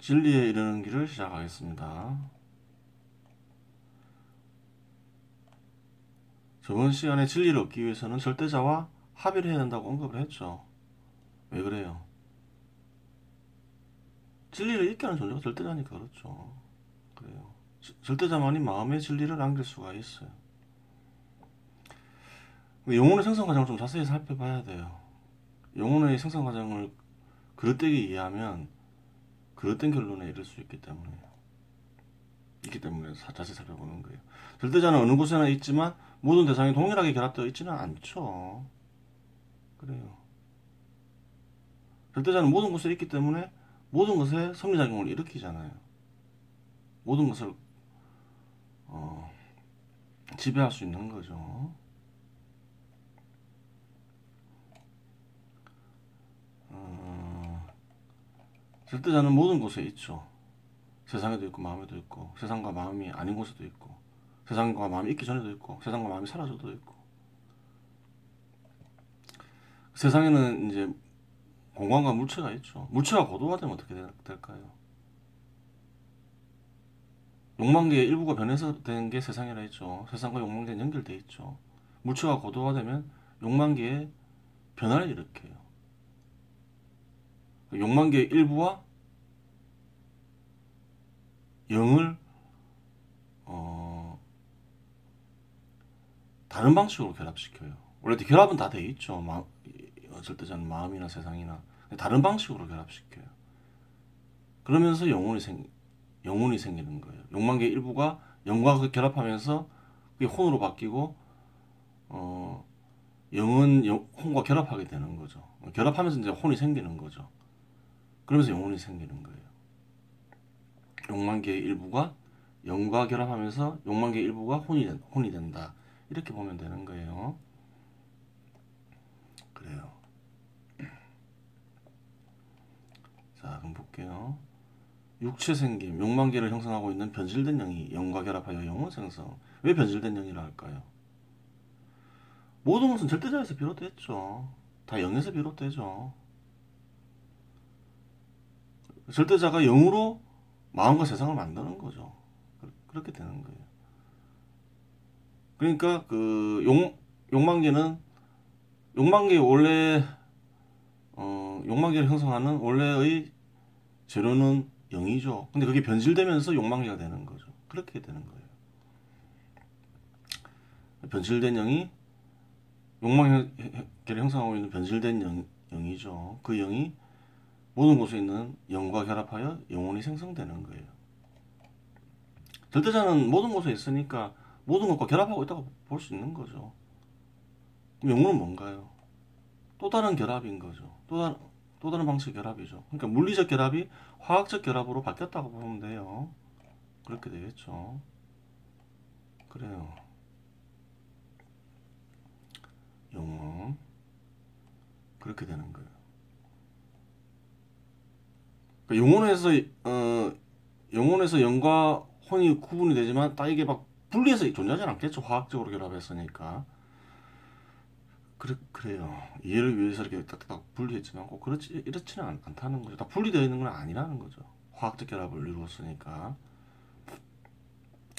진리에 이르는 길을 시작하겠습니다. 저번 시간에 진리를 얻기 위해서는 절대자와 합의를 해야 된다고 언급을 했죠. 왜 그래요? 진리를 잊게 하는 존재가 절대자니까 그렇죠. 그래요. 절대자만이 마음의 진리를 남길 수가 있어요. 영혼의 생성 과정을 좀 자세히 살펴봐야 돼요. 영혼의 생성 과정을 그릇되게 이해하면 그릇된 결론에 이를 수 있기 때문에 자세히 살펴보는 거예요. 절대자는 어느 곳에나 있지만 모든 대상이 동일하게 결합되어 있지는 않죠. 그래요. 절대자는 모든 곳에 있기 때문에 모든 것에 섭리작용을 일으키잖아요. 모든 것을 지배할 수 있는 거죠. 절대자는 모든 곳에 있죠. 세상에도 있고 마음에도 있고 세상과 마음이 아닌 곳에도 있고 세상과 마음이 있기 전에도 있고 세상과 마음이 사라져도 있고 세상에는 이제 공간과 물체가 있죠. 물체가 고도화되면 어떻게 될까요? 욕망계의 일부가 변해서 된 게 세상이라 했죠. 세상과 욕망계는 연결돼 있죠. 물체가 고도화되면 욕망계의 변화를 일으켜요. 욕망계의 일부와 영을 다른 방식으로 결합시켜요. 원래 결합은 다 돼 있죠. 절대자는 마음이나 세상이나 다른 방식으로 결합시켜요. 그러면서 영혼이 생기는 거예요. 욕망계 일부가 영과 결합하면서 그게 혼으로 바뀌고 영은 혼과 결합하게 되는 거죠. 결합하면서 이제 혼이 생기는 거죠. 그러면서 영혼이 생기는 거예요. 욕망계의 일부가 영과 결합하면서 욕망계의 일부가 혼이 된다. 이렇게 보면 되는 거예요. 그래요. 자, 그럼 볼게요. 육체 생김, 욕망계를 형성하고 있는 변질된 영이 영과 결합하여 영혼 생성. 왜 변질된 영이라 할까요? 모든 것은 절대자에서 비롯됐죠. 다 영에서 비롯되죠. 절대자가 영으로 마음과 세상을 만드는 거죠. 그렇게 되는 거예요. 그러니까 욕망계는 욕망계를 형성하는 원래의 재료는 영이죠. 근데 그게 변질되면서 욕망계가 되는 거죠. 그렇게 되는 거예요. 변질된 영이 욕망계를 형성하고 있는 변질된 영이죠. 그 영이 모든 곳에 있는 영과 결합하여 영혼이 생성되는 거예요. 절대자는 모든 곳에 있으니까 모든 것과 결합하고 있다고 볼 수 있는 거죠. 그럼 영혼은 뭔가요? 또 다른 결합인 거죠. 또 다른 방식의 결합이죠. 그러니까 물리적 결합이 화학적 결합으로 바뀌었다고 보면 돼요. 그렇게 되겠죠. 그래요. 영혼. 그렇게 되는 거예요. 그러니까 영혼에서 영과 혼이 구분이 되지만 딱 이게 막 분리해서 존재하지 않겠죠. 화학적으로 결합했으니까. 그래요. 이해를 위해서 이렇게 딱딱 분리했지만 꼭 이렇지는 않다는 거죠. 다 분리되어 있는 건 아니라는 거죠. 화학적 결합을 이루었으니까.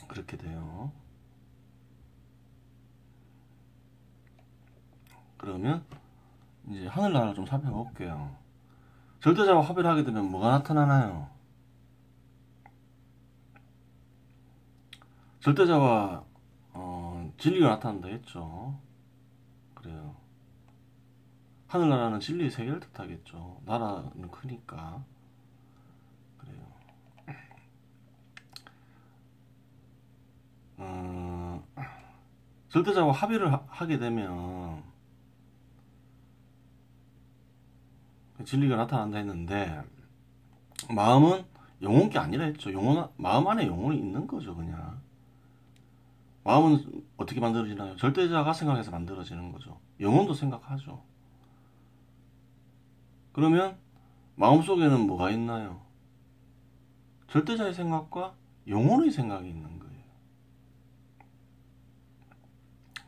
그렇게 돼요. 그러면 이제 하늘나라를 좀 살펴볼게요. 절대자와 합의를 하게 되면 뭐가 나타나나요? 절대자와 진리가 나타난다 했죠. 그래요. 하늘나라는 진리의 세계를 뜻하겠죠. 나라는 크니까. 그래요. 절대자와 합의를 하게 되면 진리가 나타난다 했는데 마음은 영혼이 아니라 했죠. 마음 안에 영혼이 있는 거죠. 그냥 마음은 어떻게 만들어지나요? 절대자가 생각해서 만들어지는 거죠. 영혼도 생각하죠. 그러면 마음속에는 뭐가 있나요? 절대자의 생각과 영혼의 생각이 있는 거예요.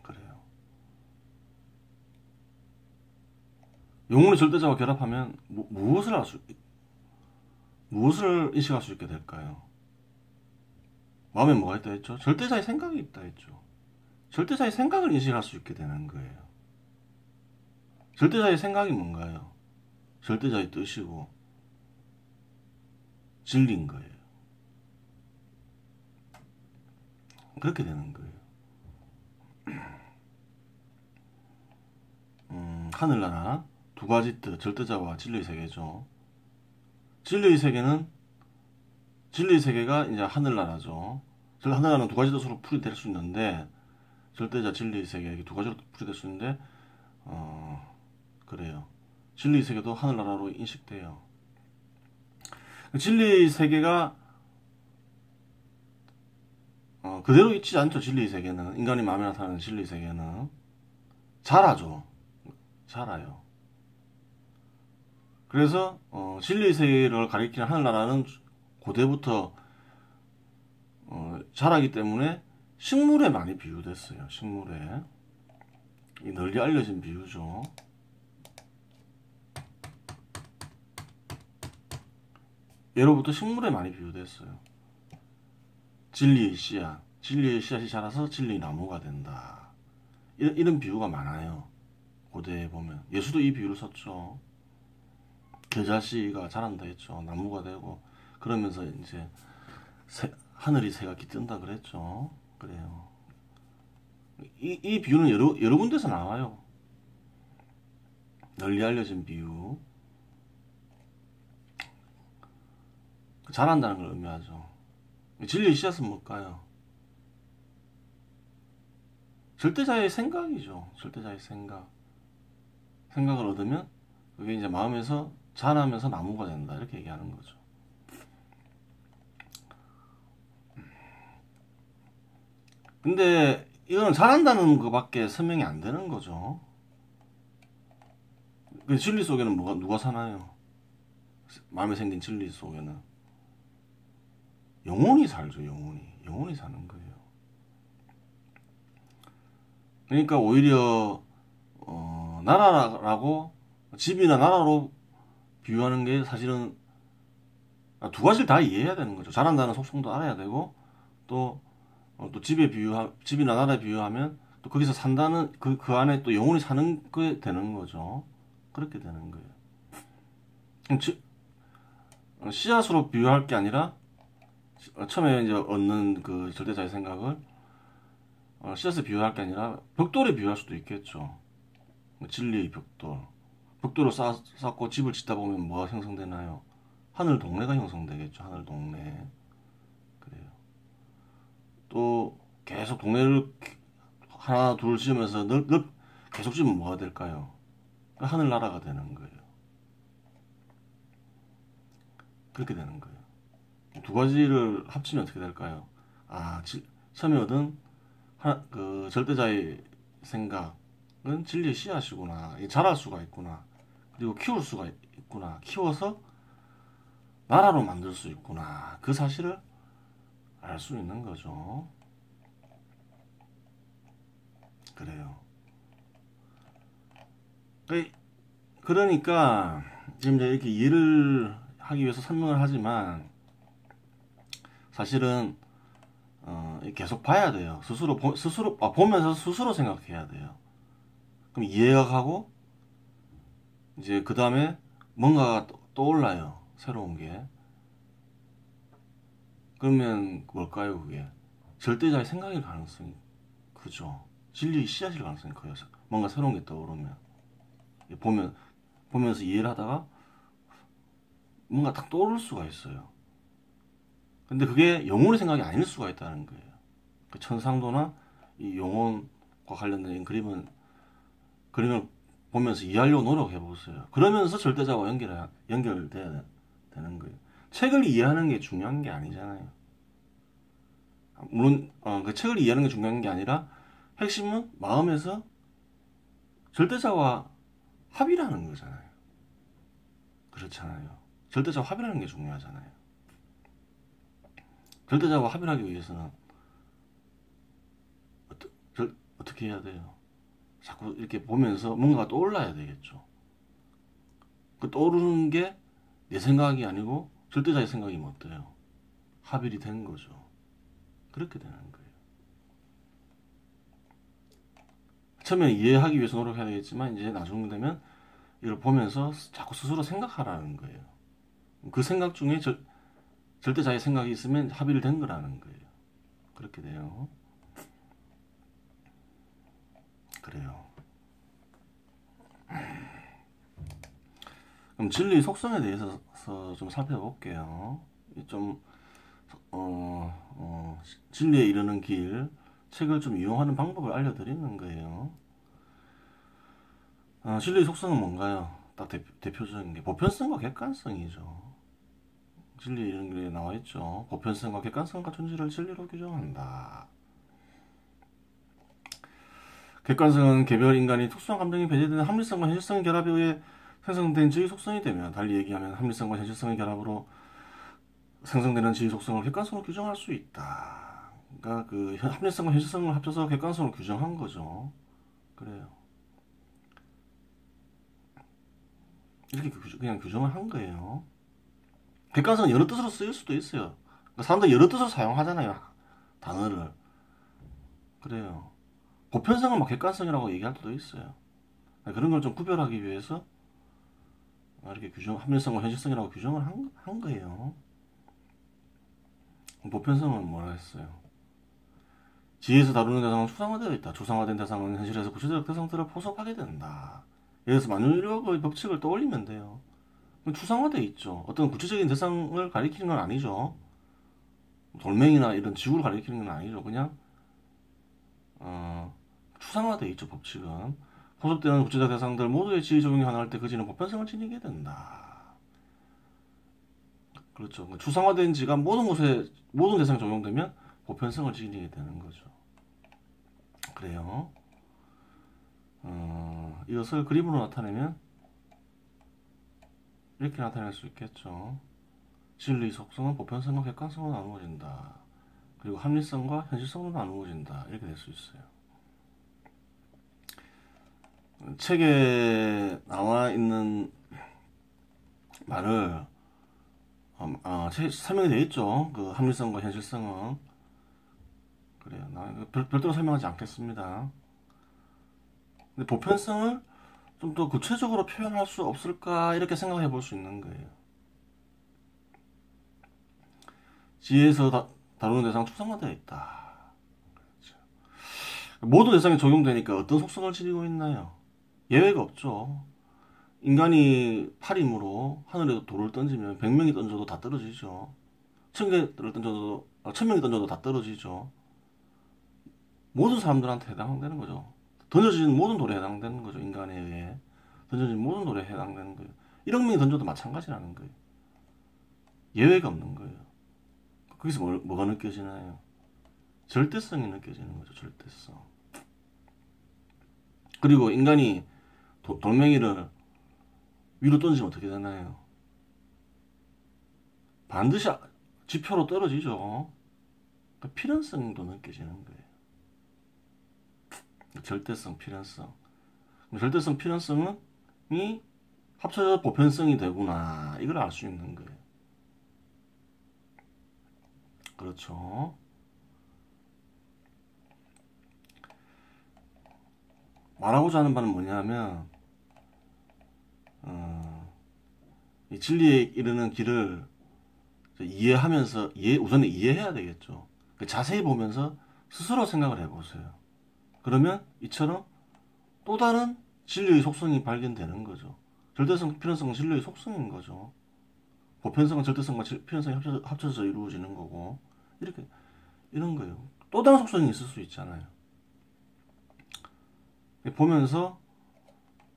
그래요. 영혼의 절대자와 결합하면 무엇을 알 수 무엇을 인식할 수 있게 될까요? 마음에 뭐가 있다 했죠? 절대자의 생각이 있다 했죠. 절대자의 생각을 인식할 수 있게 되는 거예요. 절대자의 생각이 뭔가요? 절대자의 뜻이고 진리인 거예요. 그렇게 되는 거예요. 하늘나라 두 가지 뜻, 절대자와 진리의 세계죠. 진리의 세계는 진리의 세계가 이제 하늘나라죠. 하늘나라는 두 가지 뜻으로 풀이될 수 있는데 절대자 진리의 세계 이렇게 두 가지로 풀이될 수 있는데 그래요. 진리의 세계도 하늘나라로 인식돼요. 진리의 세계가 그대로 있지 않죠. 진리의 세계는 인간이 마음에 나타나는 진리의 세계는 자라죠. 자라요. 그래서 진리의 세계를 가리키는 하늘나라는 고대부터 자라기 때문에 식물에 많이 비유됐어요. 식물에 널리 알려진 비유죠. 예로부터 식물에 많이 비유됐어요. 진리의 씨앗, 진리의 씨앗이 자라서 진리의 나무가 된다. 이런 비유가 많아요. 고대에 보면 예수도 이 비유를 썼죠. 겨자씨가 자란다 했죠. 나무가 되고 그러면서 이제 하늘이 새가 깃든다 그랬죠. 그래요. 이 비유는 여러 군데서 나와요. 널리 알려진 비유. 자란다는 걸 의미하죠. 진리의 씨앗은 뭘까요? 절대자의 생각이죠. 절대자의 생각. 생각을 얻으면 그게 이제 마음에서 자라면서 나무가 된다. 이렇게 얘기하는 거죠. 근데 이건 자란다는 것밖에 설명이 안 되는 거죠. 그 진리 속에는 누가 사나요? 마음에 생긴 진리 속에는 영혼이 살죠. 영혼이 사는 거예요. 그러니까 오히려 나라라고 집이나 나라로 비유하는 게 사실은 두 가지를 다 이해해야 되는 거죠. 자란다는 속성도 알아야 되고 또 집이나 나라에 비유하면 또 거기서 산다는 그 안에 또 영혼이 사는 게 되는 거죠. 그렇게 되는 거예요. 씨앗으로 비유할 게 아니라 처음에 이제 얻는 그 절대자의 생각을 씨앗에 비유할 게 아니라 벽돌에 비유할 수도 있겠죠. 진리의 벽돌. 벽돌을 쌓고 집을 짓다 보면 뭐가 형성되나요? 하늘 동네가 형성되겠죠. 하늘 동네. 그래요. 또 계속 동네를 하나 둘 지으면서 계속 지으면 뭐가 될까요? 하늘나라가 되는 거예요. 그렇게 되는 거예요. 두 가지를 합치면 어떻게 될까요? 처음에 얻은 그 절대자의 생각은 진리의 씨앗이구나. 자랄 수가 있구나. 그리고 키울 수가 있구나. 키워서 나라로 만들 수 있구나. 그 사실을 알 수 있는 거죠. 그래요. 그러니까 지금 이제 이렇게 이해를 하기 위해서 설명을 하지만 사실은 계속 봐야 돼요. 스스로 보면서 스스로 생각해야 돼요. 그럼 이해가 가고 이제 그 다음에 뭔가가 떠올라요. 새로운 게. 그러면 뭘까요, 그게? 절대자의 생각일 가능성이 크죠. 진리의 씨앗일 가능성이 커요. 뭔가 새로운 게 떠오르면. 보면서 이해를 하다가 뭔가 딱 떠오를 수가 있어요. 근데 그게 영혼의 생각이 아닐 수가 있다는 거예요. 그 천상도나 이 영혼과 관련된 그림을 보면서 이해하려고 노력해 보세요. 그러면서 절대자와 연결돼야 되는 거예요. 책을 이해하는 게 중요한 게 아니잖아요. 물론 그 책을 이해하는 게 중요한 게 아니라 핵심은 마음에서 절대자와 합의라는 거잖아요. 그렇잖아요. 절대자와 합의라는 게 중요하잖아요. 절대자와 합의를 하기 위해서는 어떻게 해야 돼요? 자꾸 이렇게 보면서 뭔가가 떠올라야 되겠죠. 그 떠오르는 게 내 생각이 아니고 절대자의 생각이면 어때요? 합일이 된 거죠. 그렇게 되는 거예요. 처음에 이해하기 위해서 노력해야 되겠지만 이제 나중 되면 이걸 보면서 자꾸 스스로 생각하라는 거예요. 그 생각 중에 절대자의 생각이 있으면 합의를 된 거라는 거예요. 그렇게 돼요. 그래요. 그럼 진리 속성에 대해서 좀 살펴볼게요. 좀 진리에 이르는 길 책을 좀 이용하는 방법을 알려드리는 거예요. 진리의 속성은 뭔가요? 딱 대표적인 게 보편성과 객관성이죠. 진리에 이르는 길에 나와 있죠. 보편성과 객관성과 존재를 진리로 규정한다. 객관성은 개별 인간이 특수한 감정이 배제되는 합리성과 현실성의 결합에 의해 생성된 지의 속성이 되며, 달리 얘기하면 합리성과 현실성의 결합으로 생성되는 지의 속성을 객관성으로 규정할 수 있다. 그러니까 그 합리성과 현실성을 합쳐서 객관성으로 규정한 거죠. 그래요. 이렇게 그냥 규정을 한 거예요. 객관성은 여러 뜻으로 쓰일 수도 있어요. 그러니까 사람들이 여러 뜻으로 사용하잖아요, 단어를. 그래요. 보편성을 막 객관성이라고 얘기할 때도 있어요. 그런 걸 좀 구별하기 위해서 이렇게 합리성과 현실성이라고 규정을 한 거예요. 보편성은 뭐라 했어요? 지혜에서 다루는 대상은 추상화되어 있다. 추상화된 대상은 현실에서 구체적 대상들을 포섭하게 된다. 예를 들어서 만유인력의 법칙을 떠올리면 돼요. 추상화되어 있죠. 어떤 구체적인 대상을 가리키는 건 아니죠. 돌멩이나 이런 지구를 가리키는 건 아니죠. 그냥 추상화되어 있죠. 법칙은 포섭되는 구체적 대상들 모두의 지위 적용이 가능할 때 그 지는 보편성을 지니게 된다. 그렇죠. 추상화된 지가 모든 곳에 모든 대상에 적용되면 보편성을 지니게 되는 거죠. 그래요. 이것을 그림으로 나타내면 이렇게 나타낼 수 있겠죠. 진리 속성은 보편성과 객관성으로 나누어진다. 그리고 합리성과 현실성으로 나누어진다. 이렇게 될 수 있어요. 책에 나와 있는 말을 설명이 되어 있죠. 그 합리성과 현실성은. 그래요. 나 별도로 설명하지 않겠습니다. 근데 보편성을 좀 더 구체적으로 표현할 수 없을까 이렇게 생각해 볼 수 있는 거예요. 지혜에서 다루는 대상 추상화되어 있다. 그렇죠. 모든 대상에 적용되니까 어떤 속성을 지니고 있나요? 예외가 없죠. 인간이 팔힘으로 하늘에 돌을 던지면 100명이 던져도 다 떨어지죠. 1000개를 던져도 1000명이 던져도 다 떨어지죠. 모든 사람들한테 해당되는 거죠. 던져지는 모든 돌에 해당되는 거죠. 인간에 의해 던져진 모든 돌에 해당되는 거예요. 1억 명이 던져도 마찬가지라는 거예요. 예외가 없는 거예요. 거기서 뭐가 느껴지나요? 절대성이 느껴지는 거죠. 절대성. 그리고 인간이 돌멩이를 위로 던지면 어떻게 되나요? 반드시 지표로 떨어지죠. 그러니까 필연성도 느껴지는 거예요. 절대성, 필연성. 절대성, 필연성이 합쳐져 보편성이 되구나. 이걸 알 수 있는 거예요. 그렇죠. 말하고자 하는 바는 뭐냐면 이 진리에 이르는 길을 이해하면서 우선 이해해야 되겠죠. 자세히 보면서 스스로 생각을 해보세요. 그러면 이처럼 또 다른 진리의 속성이 발견되는 거죠. 절대성, 필연성은 진리의 속성인 거죠. 보편성은 절대성과 필연성이 합쳐서 이루어지는 거고 이렇게 이런 거예요. 또 다른 속성이 있을 수 있잖아요. 보면서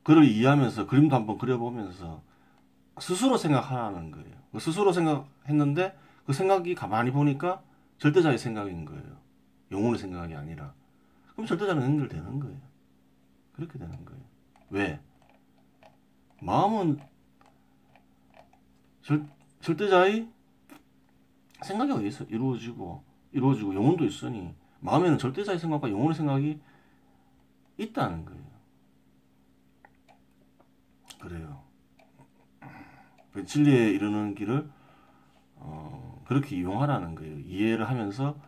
글을 이해하면서 그림도 한번 그려보면서 스스로 생각하라는 거예요. 스스로 생각했는데 그 생각이 가만히 보니까 절대자의 생각인 거예요. 영혼의 생각이 아니라. 그럼 절대자는 연결되는 거예요. 그렇게 되는 거예요. 왜? 마음은 절대자의 생각에 의해서 이루어지고 영혼도 있으니 마음에는 절대자의 생각과 영혼의 생각이 있다는 거예요. 그래요. 진리에 이르는 길을 그렇게 이용하라는 거예요. 이해를 하면서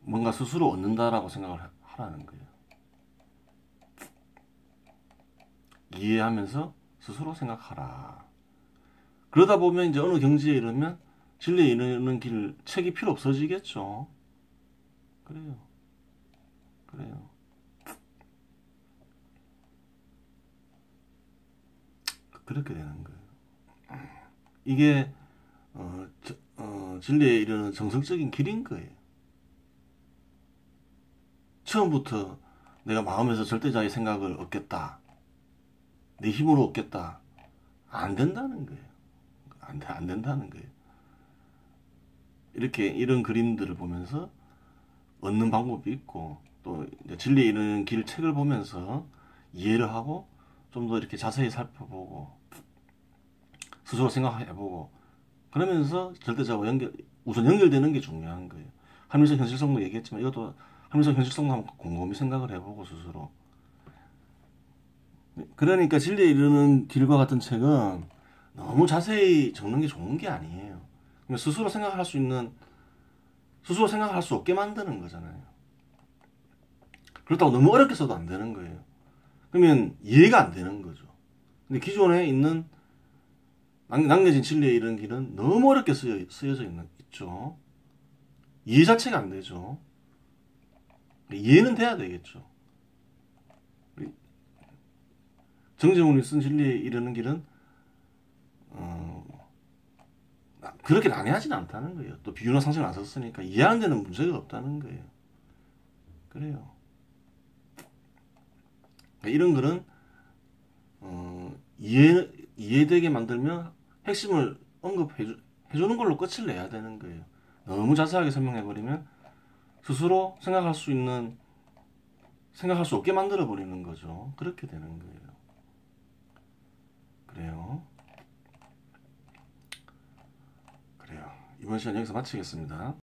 뭔가 스스로 얻는다라고 생각을 하라는 거예요. 이해하면서 스스로 생각하라. 그러다 보면 이제 어느 경지에 이르면 진리에 이르는 길 책이 필요 없어지겠죠. 그래요. 그래요. 그렇게 되는 거예요. 이게 진리에 이르는 정석적인 길인 거예요. 처음부터 내가 마음에서 절대자의 생각을 얻겠다. 내 힘으로 얻겠다. 안 된다는 거예요. 안 된다는 거예요. 이렇게 이런 그림들을 보면서 얻는 방법이 있고 또 이제 진리에 이르는 길 책을 보면서 이해를 하고 좀 더 이렇게 자세히 살펴보고 스스로 생각해보고 그러면서 절대자와 우선 연결되는 게 중요한 거예요. 합리적 현실성도 얘기했지만 이것도 합리적 현실성도 한번 곰곰이 생각을 해보고 스스로. 그러니까 진리에 이르는 길과 같은 책은 너무 자세히 적는 게 좋은 게 아니에요. 스스로 생각할 수 없게 만드는 거잖아요. 그렇다고 너무 어렵게 써도 안 되는 거예요. 그러면 이해가 안 되는 거죠. 근데 기존에 있는 남겨진 진리에 이르는 길은 너무 어렵게 쓰여져 있죠. 이해 자체가 안 되죠. 이해는 돼야 되겠죠. 정재훈이 쓴 진리에 이르는 길은 그렇게 난해하진 않다는 거예요. 또 비유나 상식을 안 썼으니까 이해하는 데는 문제가 없다는 거예요. 그래요. 이런 글은 이해되게 만들면 핵심을 해주는 걸로 끝을 내야 되는 거예요. 너무 자세하게 설명해버리면 스스로 생각할 수 없게 만들어버리는 거죠. 그렇게 되는 거예요. 그래요. 이번 시간 여기서 마치겠습니다.